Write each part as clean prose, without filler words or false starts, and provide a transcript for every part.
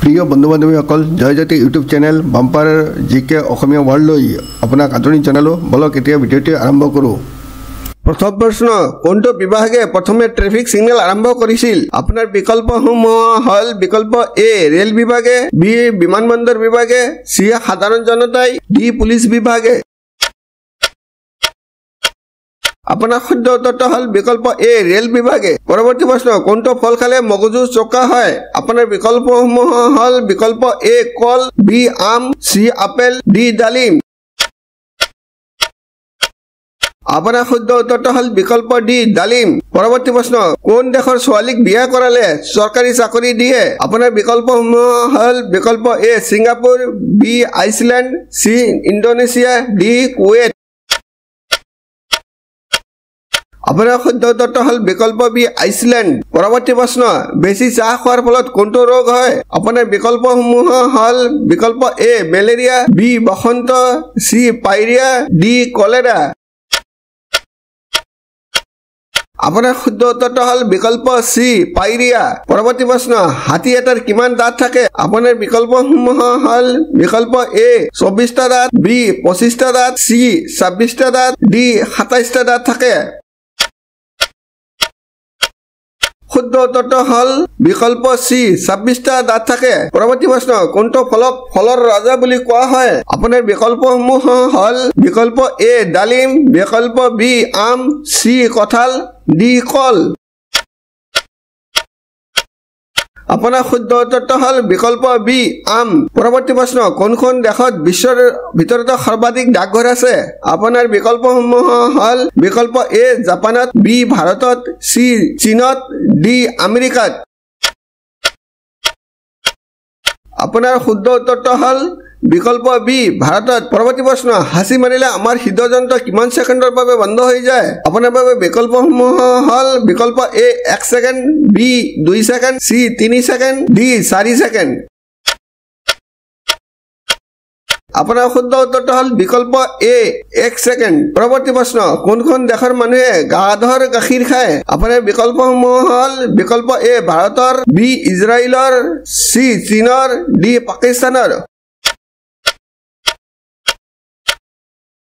প্ৰিয় বন্ধু বান্ধৱীসকল Joyjyoti YouTube channel bumper জিকে অসমীয়া ৱৰ্ল্ডলৈ আপোনাক আদৰণি জনালোঁ। বলক এতিয়া ভিডিঅ'টি আৰম্ভ কৰোঁ। প্ৰথম প্ৰশ্ন, কোনটো বিভাগে প্ৰথমে ট্ৰেফিক সিগনেল আৰম্ভ কৰিছিল? আপোনাৰ বিকল্পসমূহ হ'ল বিকল্প এ ৰেল বিভাগে, বি বিমানবন্দৰ বিভাগে, চি সাধাৰণ জনতাই, ডি পুলিচ বিভাগে। আপোনাৰ শুদ্ধ উত্তৰটো হ'ল বিকল্প এ ৰেল বিভাগে। পৰৱৰ্তী প্ৰশ্ন, কোনটো ফল খালে মগজু চোকা হয়? আপোনাৰ বিকল্পসমূহ হ'ল বিকল্প এ কল, বি আম, চি আপেল, ডি ডালিম। আপোনাৰ শুদ্ধ উত্তৰটো হ'ল বিকল্প ডি ডালিম। পৰৱৰ্তী প্ৰশ্ন, কোন দেশৰ ছোৱালীক বিয়া কৰালে চৰকাৰী চাকৰি দিয়ে? আপোনাৰ বিকল্পসমূহ হ'ল বিকল্প A Singapore, B Iceland, C Indonesia, D Kuwait. আপোনাৰ শুদ্ধ উত্তৰটো হ'ল বিকল্প বি আইচলেণ্ড। পৰৱৰ্তী প্ৰশ্ন, বেছি চাহ খোৱাৰ ফলত কোনটো ৰোগ হয়? আপোনাৰ বিকল্পসমূহ হ'ল বিকল্প এ মেলেৰিয়া, বি বসন্ত, চি পাইৰিয়া, ডি কলেৰা। আপোনাৰ শুদ্ধ উত্তৰটো হ'ল বিকল্প চি পাইৰিয়া। পৰৱৰ্তী প্ৰশ্ন, হাতী এটাৰ কিমান দাঁত থাকে? আপোনাৰ বিকল্পসমূহ হ'ল বিকল্প এ 24টা দাঁত, বি 25টা দাঁত, চি 26টা দাঁত, ডি 27টা দাঁত থাকে। শুদ্ধ উত্তৰটো হ'ল বিকল্প চি 26টা দাঁত থাকে। পৰৱৰ্তী প্ৰশ্ন, কোনটো ফলক ফলৰ ৰজা বুলি কোৱা হয়? আপোনাৰ বিকল্পসমূহ হ'ল বিকল্প এ ডালিম, বিকল্প বি আম, চি কঁঠাল, ডি কল। আপোনাৰ শুদ্ধ উত্তৰটো হ'ল বিকল্প বি আম। পৰৱৰ্তী প্ৰশ্ন, কোনখন দেশত বিশ্বৰ ভিতৰতে সৰ্বাধিক ডাকঘৰ আছে? আপোনাৰ বিকল্পসমূহ হ'ল বিকল্প এ জাপানত, বি ভাৰতত, চি চীনত, ডি আমেৰিকাত। আপোনাৰ শুদ্ধ উত্তৰটো হ'ল বিকল্প বি ভাৰতত। পৰৱৰ্তী প্ৰশ্ন, হাঁচি মাৰিলে আমাৰ হৃদযন্ত্ৰ কিমান ছেকেণ্ডৰ বাবে বন্ধ হৈ যায়? আপোনাৰ বাবে বিকল্পসমূহ হ'ল বিকল্প A 1 second, B 2 second, C 3 second, D 4 second. আপোনাৰ শুদ্ধ উত্তৰটো হ'ল বিকল্প এ 1 ছেকেণ্ড। পৰৱৰ্তী প্ৰশ্ন, কোনখন দেশৰ মানুহে গাধৰ গাখীৰ খায়? আপোনাৰ বিকল্পসমূহ হ'ল বিকল্প এ ভাৰতৰ, বি ইজৰাইলৰ, চি চীনৰ, ডি পাকিস্তানৰ।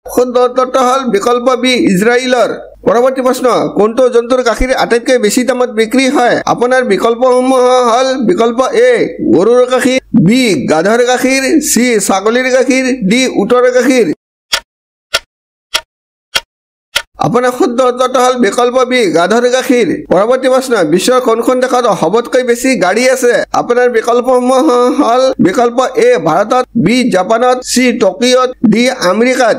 শুদ্ধ উত্তৰটো হ'ল বিকল্প বি ইজৰাইলৰ। পৰৱৰ্তী প্ৰশ্ন, কোনটো জন্তুৰ গাখীৰ আটাইতকৈ বেছি দামত বিক্ৰী হয়? আপোনাৰ বিকল্পসমূহ হ'ল বিকল্প এ গৰুৰ গাখীৰ, বি গাধৰ গাখীৰ, চি ছাগলীৰ গাখীৰ, ডি উটৰ গাখীৰ। আপোনাৰ শুদ্ধ উত্তৰটো হ'ল বিকল্প বি গাধৰ গাখীৰ। পৰৱৰ্তী প্ৰশ্ন, বিশ্বৰ কোনখন দেশত সবতকৈ বেছি গাড়ী আছে? আপোনাৰ বিকল্পসমূহ হ'ল বিকল্প এ ভাৰতত, বি জাপানত, চি টকিঅ'ত, ডি আমেৰিকাত।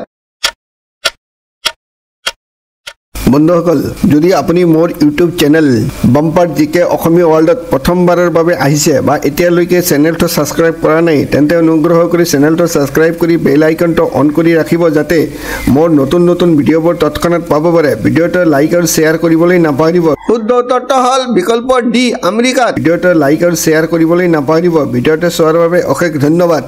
বন্ধুসকল, যদি আপুনি মোৰ ইউটিউব চেনেল বাম্পাৰ জিকে অসমীয়া ৱৰ্ল্ডত প্ৰথমবাৰৰ বাবে আহিছে বা এতিয়ালৈকে চেনেলটো ছাবস্ক্ৰাইব কৰা নাই, তেন্তে অনুগ্ৰহ কৰি চেনেলটো ছাবস্ক্ৰাইব কৰি বেল আইকনটো অন কৰি ৰাখিব, যাতে মোৰ নতুন নতুন ভিডিঅ'বোৰ তৎক্ষণাত পাব পাৰে। ভিডিঅ'টো লাইক আৰু শ্বেয়াৰ কৰিবলৈ নাপাহৰিব। শুদ্ধ উত্তৰটো হ'ল বিকল্প ডি আমেৰিকাত। ভিডিঅ'টো লাইক আৰু শ্বেয়াৰ কৰিবলৈ নাপাহৰিব। ভিডিঅ'টো চোৱাৰ বাবে অশেষ ধন্যবাদ।